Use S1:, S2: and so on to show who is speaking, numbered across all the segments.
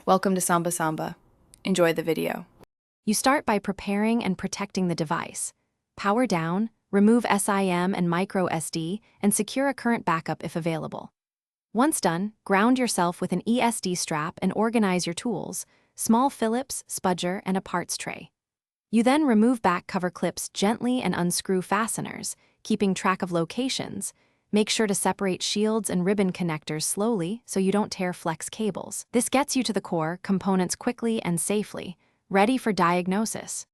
S1: Welcome to Samba Samba. Enjoy the video.
S2: You start by preparing and protecting the device. Power down, remove SIM and micro SD, and secure a current backup if available. Once done, ground yourself with an ESD strap and organize your tools, small Phillips, spudger, and a parts tray. You then remove back cover clips gently and unscrew fasteners, keeping track of locations. Make sure to separate shields and ribbon connectors slowly so you don't tear flex cables. This gets you to the core components quickly and safely, ready for diagnosis.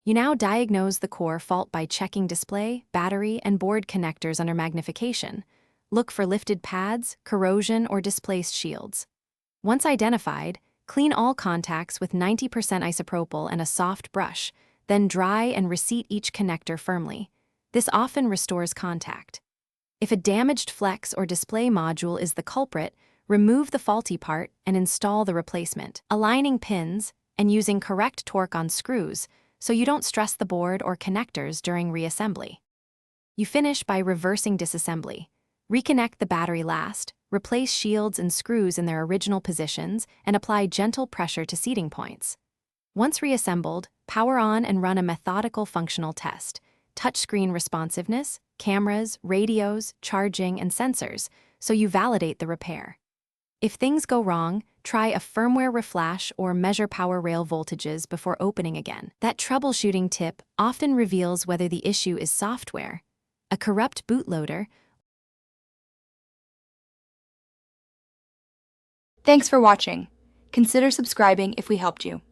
S2: You now diagnose the core fault by checking display, battery, and board connectors under magnification. Look for lifted pads, corrosion, or displaced shields. Once identified, clean all contacts with 90% isopropyl and a soft brush, then dry and reseat each connector firmly. This often restores contact. If a damaged flex or display module is the culprit, remove the faulty part and install the replacement, aligning pins and using correct torque on screws so you don't stress the board or connectors during reassembly. You finish by reversing disassembly. Reconnect the battery last, replace shields and screws in their original positions, and apply gentle pressure to seating points. Once reassembled, power on and run a methodical functional test. Touchscreen responsiveness, cameras, radios, charging, and sensors, so you validate the repair. If things go wrong, try a firmware reflash or measure power rail voltages before opening again. That troubleshooting tip often reveals whether the issue is software, a corrupt bootloader.
S1: Thanks for watching. Consider subscribing if we helped you.